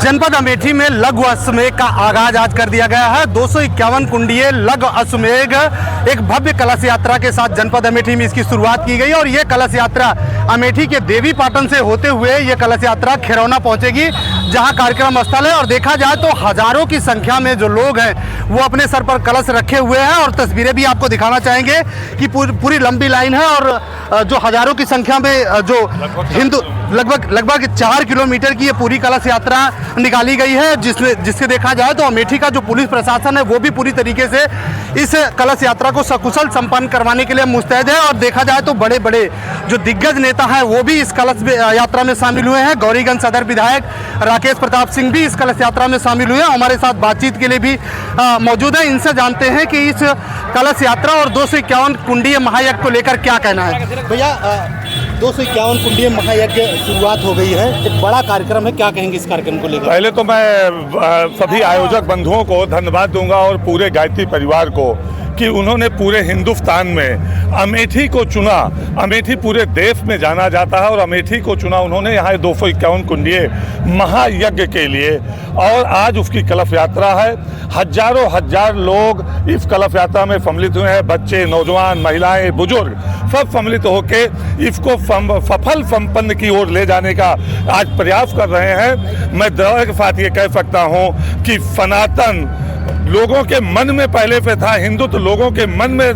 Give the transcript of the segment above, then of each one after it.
जनपद अमेठी में लघु अश्वमेध का आगाज आज कर दिया गया है। 251 कुंडीय लघु अश्वमेध एक भव्य कलश यात्रा के साथ जनपद अमेठी में इसकी शुरुआत की गई और ये कलश यात्रा अमेठी के देवी पाटन से होते हुए ये कलश यात्रा खिरौना पहुंचेगी, जहां कार्यक्रम स्थल है। और देखा जाए तो हजारों की संख्या में जो लोग हैं वो अपने सर पर कलश रखे हुए हैं और तस्वीरें भी आपको दिखाना चाहेंगे कि पूरी लंबी लाइन है और जो हजारों की संख्या में जो हिंदू लगभग 4 किलोमीटर की ये पूरी कलश यात्रा निकाली गई है, जिससे देखा जाए तो अमेठी का जो पुलिस प्रशासन है वो भी पूरी तरीके से इस कलश यात्रा को सकुशल संपन्न करवाने के लिए मुस्तैद है। और देखा जाए तो बड़े बड़े जो दिग्गज नेता हैं वो भी इस कलश यात्रा में शामिल हुए हैं। गौरीगंज सदर विधायक राकेश प्रताप सिंह भी इस कलश यात्रा में शामिल हुए हैं, हमारे साथ बातचीत के लिए भी मौजूद है। इनसे जानते हैं कि इस कलश यात्रा और 251 कुंडीय महायज्ञ को लेकर क्या कहना है। भैया 251 कुंडीय महायज्ञ शुरुआत हो गई है, एक बड़ा कार्यक्रम है, क्या कहेंगे इस कार्यक्रम को लेकर? पहले तो मैं सभी आयोजक बंधुओं को धन्यवाद दूंगा और पूरे गायत्री परिवार को कि उन्होंने पूरे हिंदुस्तान में अमेठी को चुना। अमेठी पूरे देश में जाना जाता है और अमेठी को चुना उन्होंने यहाँ 251 कुंडीय महायज्ञ के लिए, और आज उसकी कलश यात्रा है। हजारों हजार लोग इस कलश यात्रा में सम्मिलित हुए हैं, बच्चे, नौजवान, महिलाएं, बुजुर्ग सब सम्मिलित होकर इसको सफल संपन्न की ओर ले जाने का आज प्रयास कर रहे हैं। मैं दावे के साथ ये कह सकता हूँ कि सनातन लोगों के मन में पहले से था, हिंदुत्व लोगों के मन में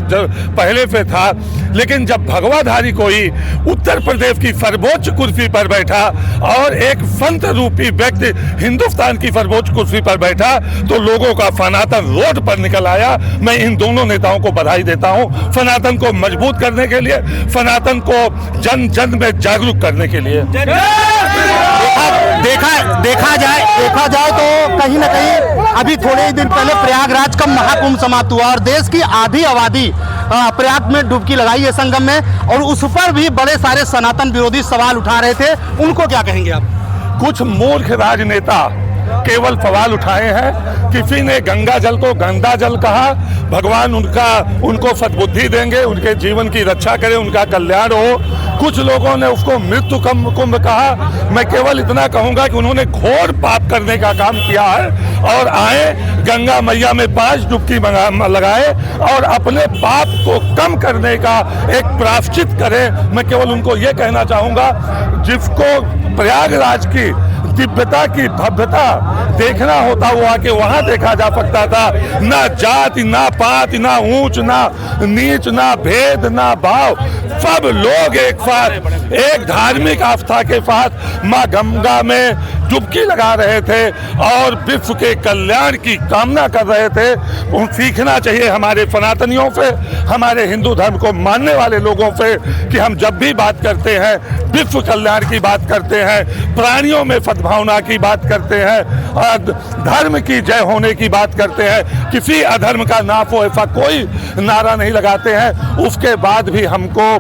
पहले से था, लेकिन जब भगवाधारी कोई उत्तर प्रदेश की सर्वोच्च कुर्सी पर बैठा और एक संत रूपी व्यक्ति हिंदुस्तान की सर्वोच्च कुर्सी पर बैठा तो लोगों का सनातन रोड पर निकल आया। मैं इन दोनों नेताओं को बधाई देता हूं, सनातन को मजबूत करने के लिए, सनातन को जन जन में जागरूक करने के लिए। देखा जाए तो कहीं ना कहीं अभी थोड़े ही दिन पहले प्रयागराज का महाकुंभ समाप्त हुआ और देश की आधी आबादी प्रयाग में डुबकी लगाई है संगम में, और उस पर भी बड़े सारे सनातन विरोधी सवाल उठा रहे थे, उनको क्या कहेंगे आप? कुछ मूर्ख राजनेता केवल सवाल उठाए हैं। किसी ने गंगा जल को गंदा जल कहा, भगवान उनको सद्बुद्धि देंगे, उनके जीवन की रक्षा करें, उनका कल्याण हो। कुछ लोगों ने उसको मृत्यु कुंभ कहा। मैं केवल इतना कहूंगा कि उन्होंने घोर पाप करने का काम किया है और आए गंगा मैया में 5 डुबकी लगाए और अपने पाप को कम करने का एक प्रायश्चित करें। मैं केवल उनको ये कहना चाहूंगा, जिसको प्रयागराज की दिव्यता की भव्यता देखना होता वो आके वहां देखा जा सकता था। ना जाति, ना पात, ना ऊंच, ना नीच, ना भेद, ना भाव, सब लोग एक साथ एक धार्मिक आस्था के साथ मां गंगा में डुबकी लगा रहे थे और विश्व के कल्याण की कामना कर रहे थे। उन सीखना चाहिए हमारे सनातनियों से, हमारे हिंदू धर्म को मानने वाले लोगों से कि हम जब भी बात करते हैं विश्व कल्याण की बात करते हैं, प्राणियों में सद्भावना की बात करते हैं, धर्म की जय होने की बात करते हैं, किसी अधर्म का नाश हो ऐसा कोई नारा नहीं लगाते हैं। उसके बाद भी हमको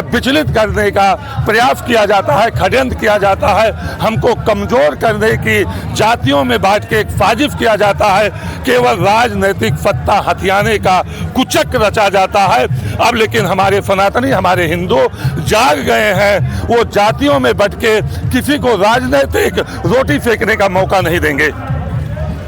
विचलित करने का प्रयास किया जाता है, षड्यंत्र किया जाता है, हमको कमजोर करने की जातियों में बांट के एक साजिश किया जाता है, केवल राजनीतिक सत्ता हथियाने का कुचक रचा जाता है। अब लेकिन हमारे सनातनी, हमारे हिंदू जाग गए हैं, वो जातियों में बट के किसी को राजनीतिक रोटी फेंकने का मौका नहीं देंगे।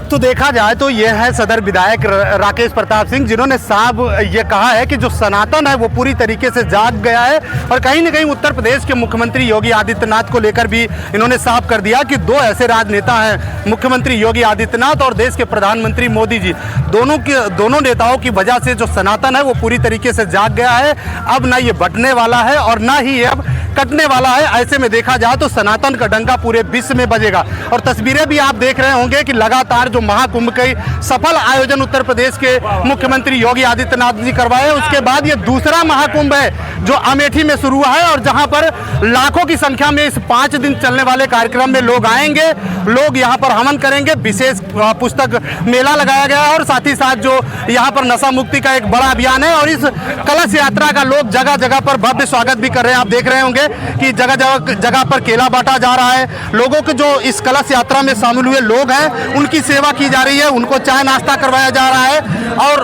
तो देखा जाए तो ये है सदर विधायक राकेश प्रताप सिंह, जिन्होंने साफ ये कहा है कि जो सनातन है वो पूरी तरीके से जाग गया है। और कहीं ना कहीं उत्तर प्रदेश के मुख्यमंत्री योगी आदित्यनाथ को लेकर भी इन्होंने साफ कर दिया कि 2 ऐसे राजनेता हैं, मुख्यमंत्री योगी आदित्यनाथ और देश के प्रधानमंत्री मोदी जी, दोनों नेताओं की वजह से जो सनातन है वो पूरी तरीके से जाग गया है। अब ना ये बंटने वाला है और ना ही अब कटने वाला है। ऐसे में देखा जाए तो सनातन का डंका पूरे विश्व में बजेगा। और तस्वीरें भी आप देख रहे होंगे कि लगातार जो महाकुंभ के सफल आयोजन उत्तर प्रदेश के मुख्यमंत्री योगी आदित्यनाथ जी करवाए, उसके बाद ये दूसरा महाकुंभ है जो अमेठी में शुरू हुआ है और जहां पर लाखों की संख्या में इस 5 दिन चलने वाले कार्यक्रम में लोग आएंगे, लोग यहां पर हवन करेंगे। विशेष पुस्तक मेला लगाया गया है और साथ ही साथ जो यहां पर नशा मुक्ति का एक बड़ा अभियान है और इस कलश यात्रा का लोग जगह जगह पर भव्य स्वागत भी कर रहे हैं। आप देख रहे होंगे कि जगह जगह पर केला बांटा जा रहा है। लोगों के जो इस कलश यात्रा में शामिल हुए लोग हैं उनकी सेवा सेवा की जा रही है, उनको चाय नाश्ता करवाया जा रहा है और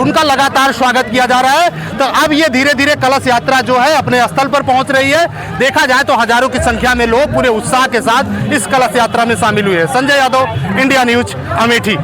उनका लगातार स्वागत किया जा रहा है। तो अब ये धीरे धीरे कलश यात्रा जो है अपने स्थल पर पहुंच रही है। देखा जाए तो हजारों की संख्या में लोग पूरे उत्साह के साथ इस कलश यात्रा में शामिल हुए हैं। Sanjay Yadav, India news, Amethi.